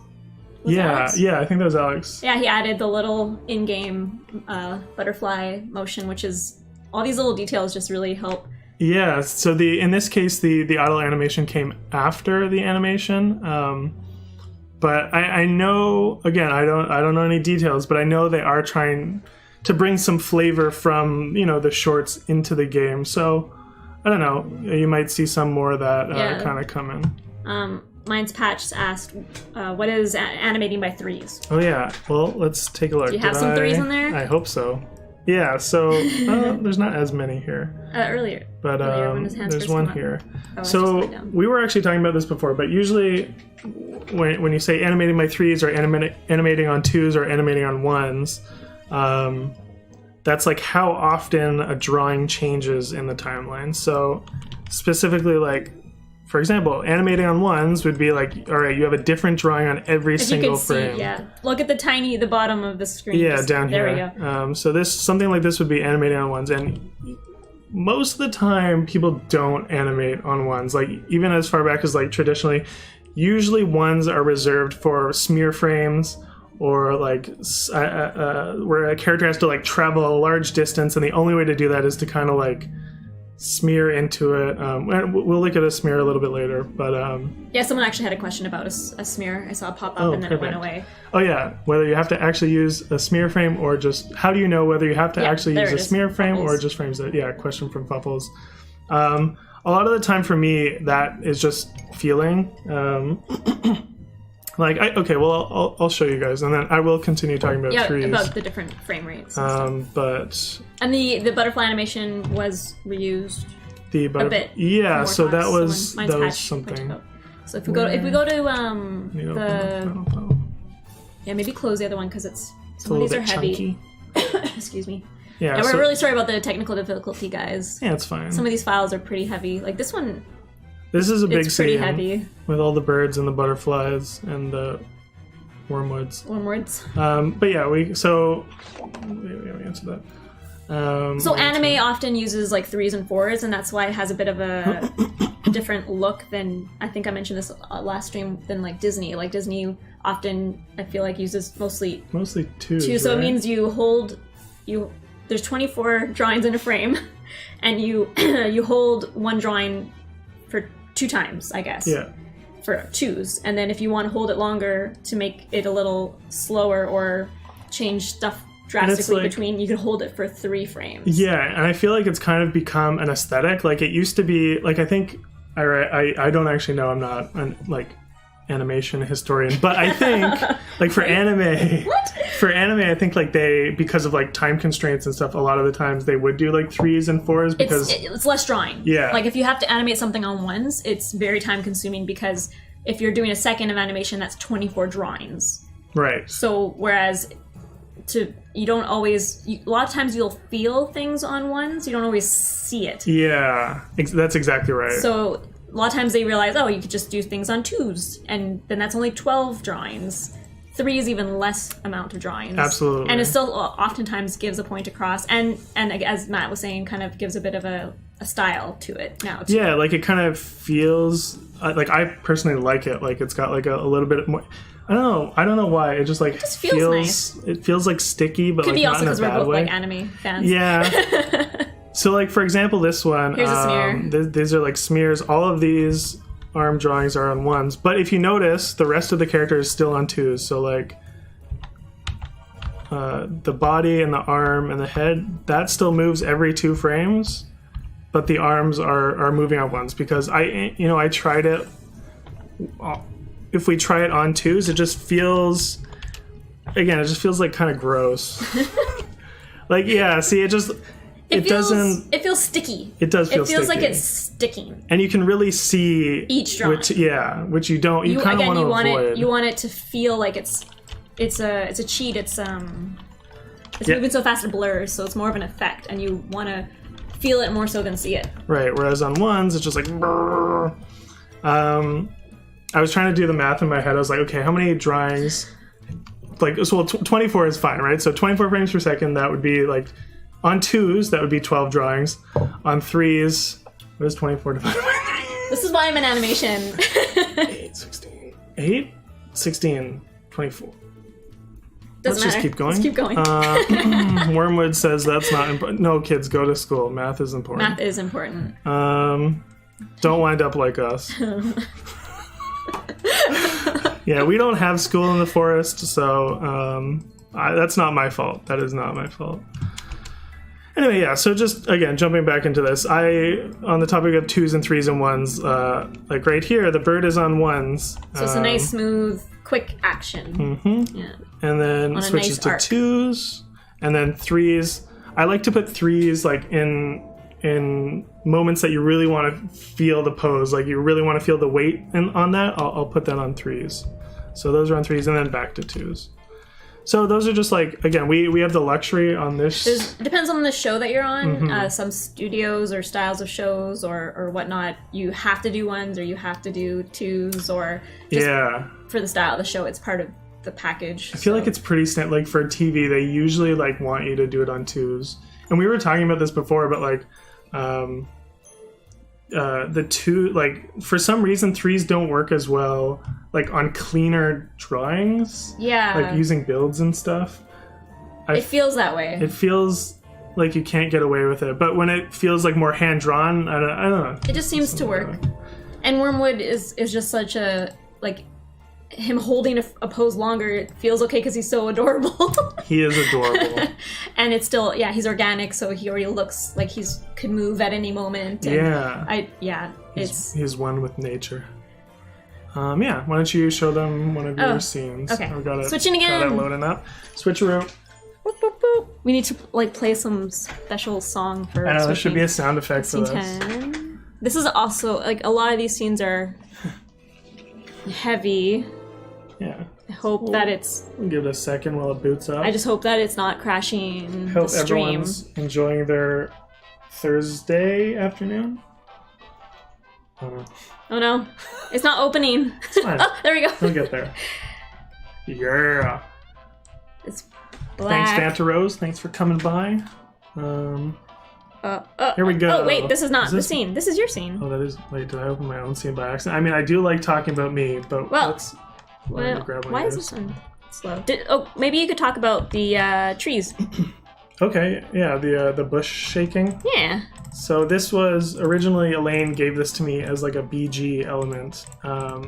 Was it Yeah, Alex? yeah, I think that was Alex. Yeah, he added the little in-game butterfly motion, which is all these little details just really help. Yeah, so in this case the idle animation came after the animation. But I know, again, I don't know any details, but I know they are trying to bring some flavor from the shorts into the game. So I don't know. You might see some more of that kind of come in. Mine's Patch asked, what is animating by threes? Oh yeah. Well, let's take a look. Do you have some threes in there? I hope so. Yeah. So there's not as many here. Earlier. But when his hands there's first one come up. here. Oh, So we were actually talking about this before, but usually when you say animating by threes or animating on twos or animating on ones, that's like how often a drawing changes in the timeline. So specifically, like, for example, animating on ones would be like, all right, you have a different drawing on every single frame. Yeah. Look at the bottom of the screen. Yeah, down here. There we go. So something like this would be animating on ones, and most of the time people don't animate on ones. Like, even as far back as like traditionally, usually ones are reserved for smear frames, or like where a character has to like travel a large distance, and the only way to do that is to kind of like smear into it. We'll look at a smear a little bit later, but yeah, someone actually had a question about a smear. I saw it pop up and then perfect. it went away. Oh yeah, whether you have to actually use a smear frame or just, how do you know whether you have to actually use a smear frame or just frames it? Yeah, question from Fuffles. A lot of the time for me, that is just feeling. I'll show you guys, and then I will continue talking about trees. About the different frame rates. And the butterfly animation was reused a bit. Yeah, so that was Patch something. So if we go to maybe close the other one because some of these are heavy. Excuse me. Yeah, we're really sorry about the technical difficulty, guys. Yeah, it's fine. Some of these files are pretty heavy. Like this one. This is a big It's pretty scene heavy. with all the birds and the butterflies and the wormwoods. But yeah, we answered that. So anime often uses like 3s and 4s, and that's why it has a bit of a different look than, I think I mentioned this last stream, than like Disney. Like Disney often, I feel like, uses mostly twos. Two, so it means there's 24 drawings in a frame, and you hold one drawing for 2 times, I guess. Yeah. For twos, and then if you want to hold it longer to make it a little slower or change stuff drastically between, you could hold it for 3 frames. Yeah, and I feel like it's kind of become an aesthetic. Like, it used to be, like, I think I don't actually know. I'm not an animation historian, but I think like for anime, I think like because of like time constraints and stuff, a lot of the times they would do like 3s and 4s because it's less drawing. Yeah, like if you have to animate something on ones, it's very time consuming because if you're doing a second of animation, that's 24 drawings. Right. So whereas you don't always, a lot of times you'll feel things on ones, you don't always see it. Yeah, that's exactly right. So a lot of times they realize, you could just do things on 2s, and then that's only 12 drawings. 3 is even less amount of drawings. Absolutely. And it still oftentimes gives a point across, and as Matt was saying, kind of gives a bit of a style to it now too. Yeah, like it kind of feels, like I personally like it, like it's got like a little bit more, I don't know why, it just like it just feels nice. It feels like sticky, but could like be not also in a because we're bad both way. like anime fans. Yeah. So like for example, this one, here's a smear. These are like smears. All of these arm drawings are on 1s, but if you notice, the rest of the character is still on 2s. So like the body and the arm and the head, that still moves every 2 frames, but the arms are moving on 1s because I tried it. If we try it on 2s, it just feels like kind of gross. Like, yeah, see, it doesn't. It feels sticky. It does feel sticky. It feels like it's sticking. And you can really see each drawing. Which you don't. You kind of want to avoid. You want it to feel like it's a cheat. It's moving so fast it blurs, so it's more of an effect, and you want to feel it more so than see it. Right. Whereas on 1s, it's just like. Brrr. I was trying to do the math in my head. I was like, okay, how many drawings? Like, so 24 is fine, right? So 24 frames per second. That would be like. On 2s, that would be 12 drawings. On 3s, what is 24 divided by 3? This is why I'm in animation. 8, 16, 24. Let's just keep going. Let's keep going. Wormwood says that's not important. No, kids, go to school. Math is important. Math is important. Don't wind up like us. Yeah, we don't have school in the forest, so that's not my fault. That is not my fault. Anyway, yeah, so just, again, jumping back into this, on the topic of 2s and 3s and 1s, like right here, the bird is on 1s. So it's a nice, smooth, quick action. Mm-hmm. Yeah. And then On a switches nice to arc. 2s, and then 3s. I like to put 3s, like, in moments that you really want to feel the pose, like you really want to feel the weight on that, I'll put that on 3s. So those are on 3s, and then back to 2s. So those are just like, again, we have the luxury on this. It depends on the show that you're on. Some studios or styles of shows or whatnot, you have to do 1s or you have to do 2s, or just for the style of the show, it's part of the package. I feel like it's pretty standard. Like for TV, they usually like want you to do it on 2s. And we were talking about this before, but like the 2, like for some reason 3s don't work as well like on cleaner drawings, like using builds and stuff. It feels that way. It feels like you can't get away with it, but when it feels like more hand drawn, I don't know, it just seems to work. And Wormwood is just such a, like, him holding a pose longer, it feels okay because he's so adorable. He is adorable. And it's still, he's organic, so he already looks like could move at any moment. And he's one with nature. Why don't you show them one of your scenes? Okay. I've got it, switching again. Got it loading up. Switcheroo. Boop, boop, boop. We need to like play some special song for I know, there switching. should be a sound effect for Scene this. 10. This is also, like, a lot of these scenes are heavy. Yeah. I hope that it's... We'll give it a second while it boots up. I just hope that it's not crashing Hope the stream. everyone's enjoying their Thursday afternoon. Oh no, it's not opening. It's fine. Oh, there we go. We'll get there. Yeah. It's black. Thanks, Fanta Rose. Thanks for coming by. Here we go. Oh wait, this is not Is the this- scene. This is your scene. Oh, that is... Wait, did I open my own scene by accident? I mean, I do like talking about me, but let's... let me grab my Why is ears. this one slow? Maybe you could talk about the trees. Okay, yeah, the bush shaking. Yeah. So this was originally, Elaine gave this to me as like a BG element,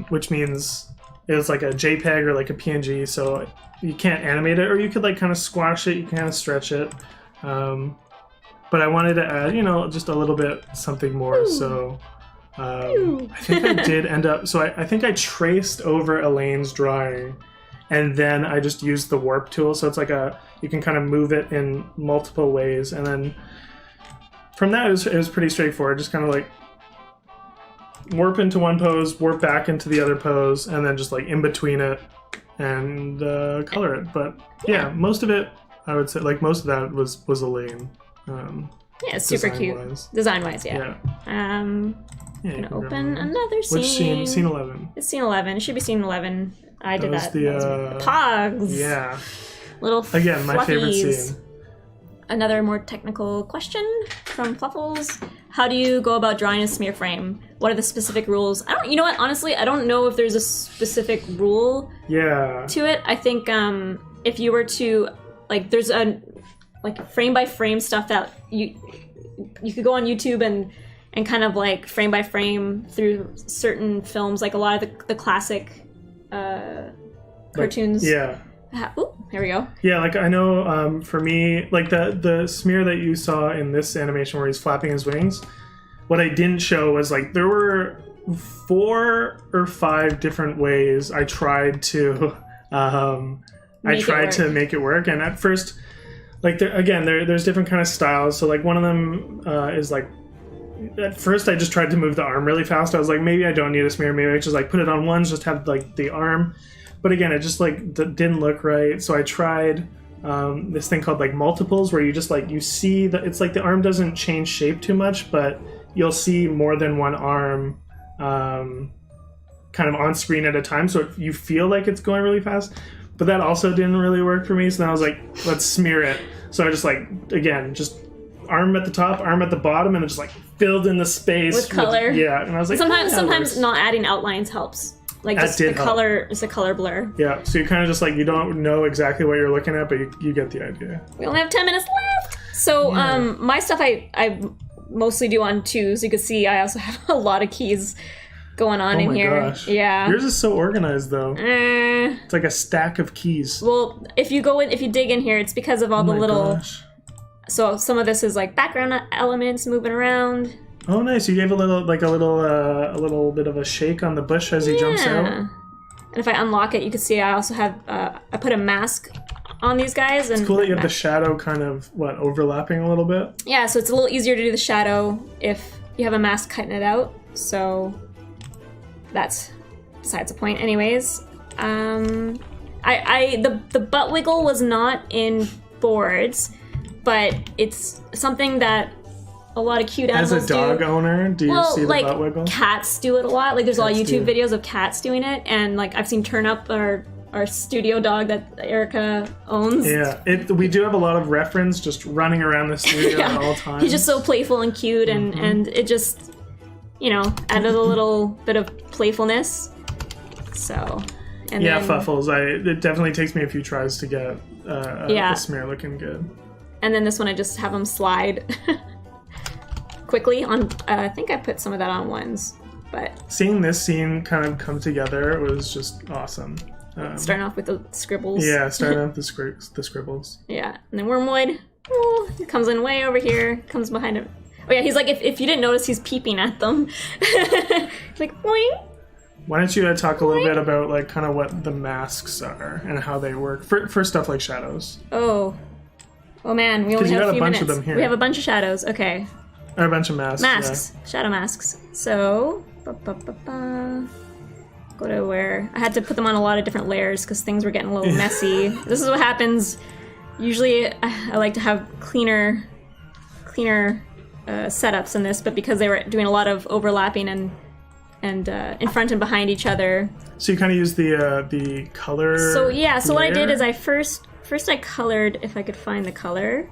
which means it's like a JPEG or like a PNG, so you can't animate it, or you could like kind of squash it, you can kind of stretch it. But I wanted to add, just a little bit something more. Ooh. So I think I did end up, so I think I traced over Elaine's drawing, and then I just used the warp tool. So it's like you can kind of move it in multiple ways, and then from that, it was pretty straightforward. Just kind of like warp into one pose, warp back into the other pose, and then just like in between it and color it. But yeah, most of it, I would say, like most of that was Elaine. Yeah, it's super cute. Design-wise, yeah. Yeah, Gonna open another scene. Which scene? Scene 11. It's scene 11. It should be scene 11. I did that. The that was Pogs. Yeah. Little Again, my favorite fluffies. scene. Another more technical question from Fluffles. How do you go about drawing a smear frame? What are the specific rules? You know what? Honestly, I don't know if there's a specific rule to it. I think if you were to, like, there's a like frame by frame stuff that you could go on YouTube and kind of like frame by frame through certain films, like a lot of the classic cartoons. Yeah. Ooh, here we go. Yeah, like I know for me, like the smear that you saw in this animation where he's flapping his wings, what I didn't show was like there were 4 or 5 different ways I tried to make it work, and at first, like there's different kind of styles. So like one of them is like, at first I just tried to move the arm really fast. I was like, maybe I don't need a smear, maybe I just like put it on ones, just have like the arm. But again, it just like didn't look right. So I tried this thing called like multiples, where you just like, you see that it's like the arm doesn't change shape too much, but you'll see more than one arm kind of on screen at a time. So you feel like it's going really fast, but that also didn't really work for me. So then I was like, let's smear it. So I just like, again, just arm at the top, arm at the bottom, and it just like filled in the space with color. Yeah, and I was like, sometimes not adding outlines helps. Like just the color, it's a color blur. Yeah, so you kind of just like, you don't know exactly what you're looking at, but you get the idea. We only have 10 minutes left. So my stuff I mostly do on 2s. You can see I also have a lot of keys going on in here. Gosh. Yeah. Yours is so organized though. It's like a stack of keys. Well, if you dig in here, it's because of all the little So some of this is like background elements moving around. Oh, nice! You gave a little bit of a shake on the bush as he jumps out. And if I unlock it, you can see I also have I put a mask on these guys. And it's cool that you have the shadow kind of overlapping a little bit. Yeah, so it's a little easier to do the shadow if you have a mask cutting it out. So that's besides the point, anyways. The butt wiggle was not in boards, but it's something that a lot of cute animals do. As a dog owner, do you see the butt wiggle? Cats do it a lot. Like there's a lot of YouTube videos of cats doing it, and like I've seen Turn Up, our studio dog that Erica owns. Yeah, we do have a lot of reference just running around the studio at all times. He's just so playful and cute, and it just, added a little bit of playfulness. So, and then, Fuffles. It definitely takes me a few tries to get a smear looking good. And then this one, I just have him slide quickly on. I think I put some of that on ones, but seeing this scene kind of come together was just awesome. Starting off with the scribbles. Yeah, starting off the scribbles. Yeah, and then Wormwood, he comes in way over here, comes behind him. Oh yeah, he's like, if you didn't notice, he's peeping at them. He's like, boing. Why don't you talk a little bit about like kind of what the masks are and how they work for stuff like shadows? Oh man, we only have a few minutes. Of them here. We have a bunch of shadows. Okay. Or a bunch of masks. Masks, shadow masks. So, go to where I had to put them on a lot of different layers because things were getting a little messy. This is what happens. Usually, I like to have cleaner setups in this, but because they were doing a lot of overlapping and in front and behind each other. So you kind of use the color. So yeah. So what I did is I first I colored, if I could find the color.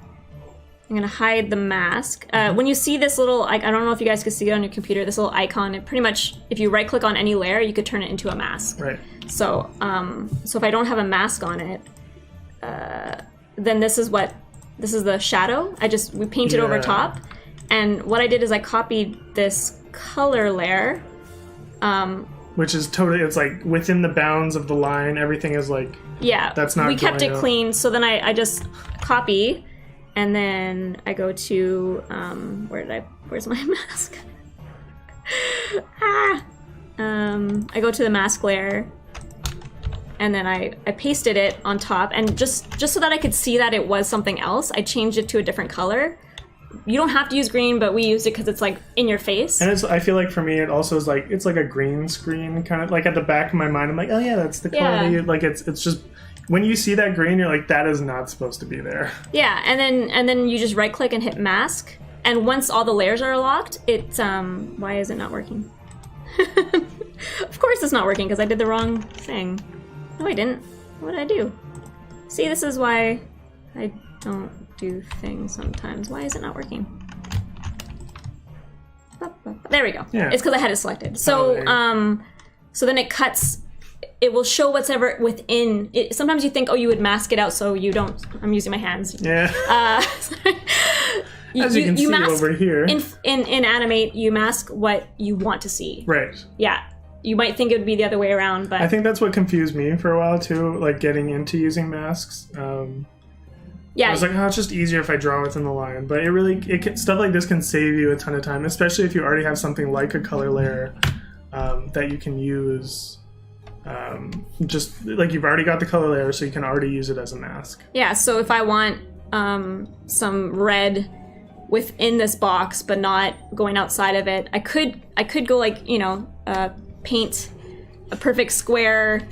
I'm gonna hide the mask. When you see this little, I don't know if you guys can see it on your computer, this little icon, it pretty much, if you right click on any layer, you could turn it into a mask. Right. So, so if I don't have a mask on it, then this is the shadow. We painted over top. And what I did is I copied this color layer. Which is totally, it's like within the bounds of the line, everything is like, that's not. We kept it clean, so then I just copy, and then I go to, where's my mask? I go to the mask layer, and then I pasted it on top, and just so that I could see that it was something else, I changed it to a different color. You don't have to use green, but we used it because it's like in your face. And I feel like for me, it also is like, it's like a green screen kind of, like at the back of my mind, I'm like, oh yeah, that's the quality. Like it's just, when you see that green, you're like, that is not supposed to be there. Yeah, and then you just right click and hit mask. And once all the layers are locked, why is it not working? Of course it's not working because I did the wrong thing. No, I didn't. What did I do? See, this is why I don't do things sometimes. Why is it not working? There we go. Yeah. It's because I had it selected. So, so then it cuts. It will show what's ever within. Sometimes you think, you would mask it out so you don't. I'm using my hands. Yeah. As you can see mask, over here. In Animate, you mask what you want to see. Right. Yeah. You might think it would be the other way around, but I think that's what confused me for a while too. Like getting into using masks. I was like, it's just easier if I draw within the line. But stuff like this can save you a ton of time, especially if you already have something like a color layer that you can use. Just like you've already got the color layer, so you can already use it as a mask. Yeah, so if I want some red within this box, but not going outside of it, I could go like, paint a perfect square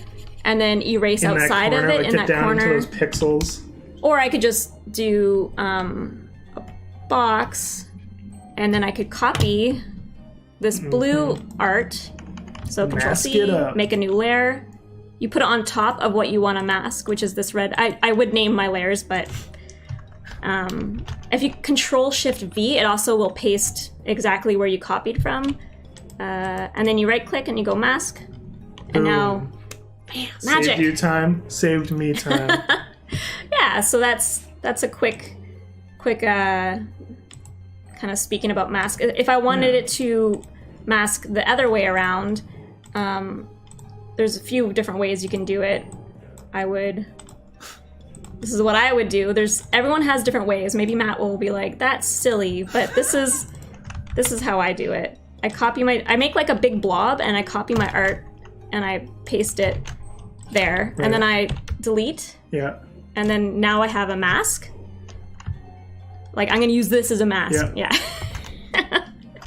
and then erase in outside corner, of it like in that down corner. To those pixels. Or I could just do a box, and then I could copy this blue art. So Control-C, make a new layer. You put it on top of what you want to mask, which is this red. I would name my layers, but if you Control-Shift-V, it also will paste exactly where you copied from. And then you right-click and you go mask. And now, bam, magic! Saved you time, saved me time. Yeah, so that's a quick kind of speaking about mask. If I wanted it to mask the other way around, there's a few different ways you can do it. I would this is what I would do. Everyone has different ways. Maybe Matt will be like, that's silly, but this is how I do it. I make like a big blob and I copy my art and I paste it there. Right. And then I delete. Yeah. And then now I have a mask. Like, I'm gonna use this as a mask. Yeah.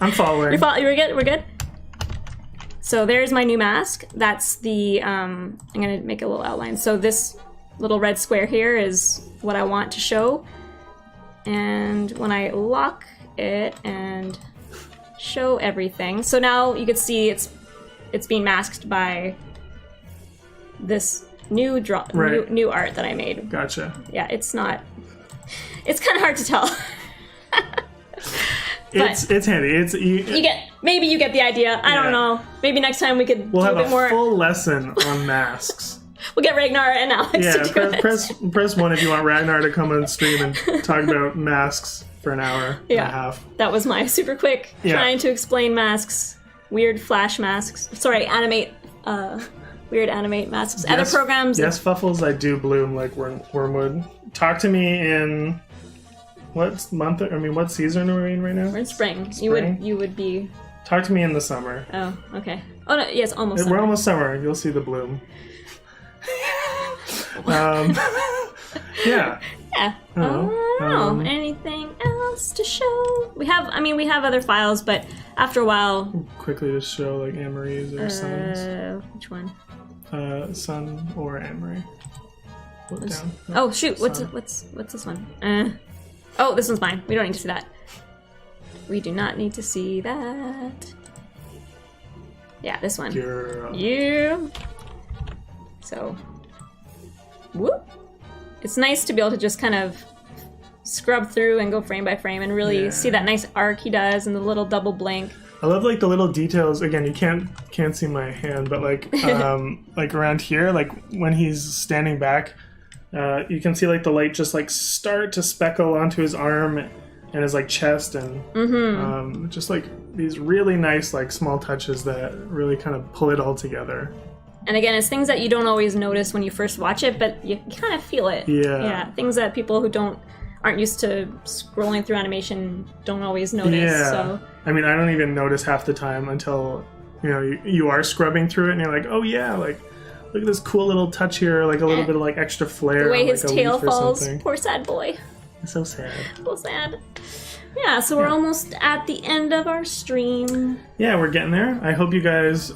I'm following. We're good? We're good? So there's my new mask. That's the, I'm gonna make a little outline. So this little red square here is what I want to show. And when I lock it and show everything, so now you can see it's being masked by this new new art that I made. Gotcha. Yeah, it's kind of hard to tell. It's handy. Maybe you get the idea. I don't know. Maybe next time we'll do have a bit more. full lesson on masks. We'll get Ragnar and Alex to do it. Press 1 if you want Ragnar to come on stream and talk about masks for an hour and a half. That was my super quick trying to explain masks. Weird flash masks. Sorry, weird animate masks. Other programs. Yes, Fuffles, I do bloom like wormwood. Talk to me in what season are we in right now? We're in spring. Spring? You would be. Talk to me in the summer. Oh, okay. Oh no, yes, almost. We're almost summer. You'll see the bloom. Yeah. Yeah. I don't know. Anything else to show? We have other files, but after a while. Quickly to show like Anne-Marie's or Sun's. Which one? Sun or Anne-Marie. Look down. Oh shoot! What's this one? Oh, this one's mine. We don't need to see that. We do not need to see that. Yeah, this one. Girl. Yeah. So, whoop. It's nice to be able to just kind of scrub through and go frame by frame and really see that nice arc he does and the little double blink. I love like the little details. Again, you can't see my hand, but like like around here, like when he's standing back, you can see like the light just like start to speckle onto his arm and his like chest and just like these really nice like small touches that really kind of pull it all together. And again, it's things that you don't always notice when you first watch it, but you kind of feel it. Yeah. Things that people who aren't used to scrolling through animation don't always notice. Yeah. So. I mean, I don't even notice half the time until you are scrubbing through it and you're like, oh yeah, like look at this cool little touch here, like a little bit of like extra flair. The way on, his like, a tail leaf or falls, something. poor sad boy. It's so sad. So sad. Yeah, so we're almost at the end of our stream. Yeah, we're getting there. I hope you guys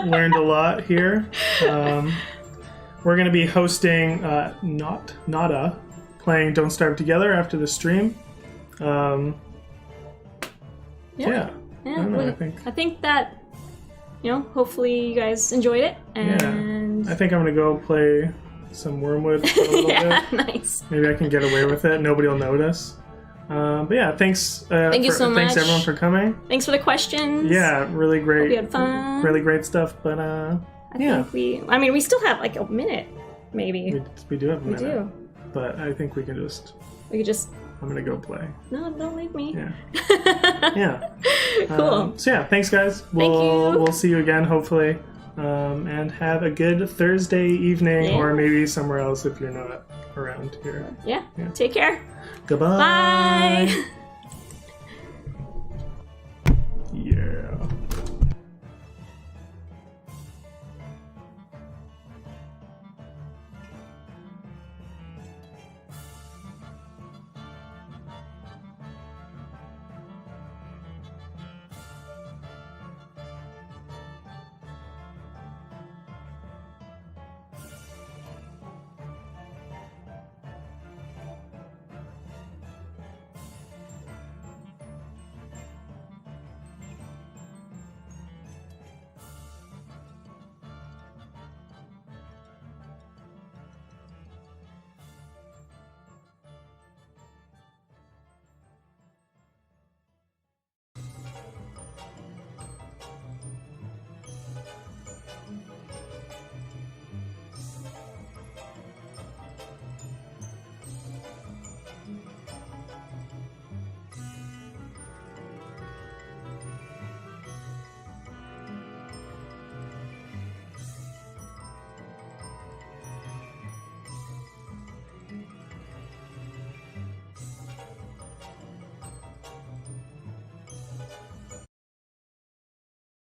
learned a lot here. We're going to be hosting Nada playing Don't Starve Together after the stream. Yeah. I don't know, I think that, hopefully you guys enjoyed it. And I think I'm going to go play some Wormwood for a little bit. Nice. Maybe I can get away with it. Nobody will notice. But yeah, thanks. Thank you so much. Thanks everyone for coming. Thanks for the questions. Yeah, really great. Hope you had fun. Really great stuff. But I think we still have like a minute, maybe. We do have a minute. We do. But I think we could just. I'm gonna go play. No, don't leave me. Yeah. Yeah. Cool. So yeah, thanks guys. Thank you. We'll see you again hopefully. And have a good Thursday evening, or maybe somewhere else if you're not around here. Yeah. Take care. Goodbye. Bye.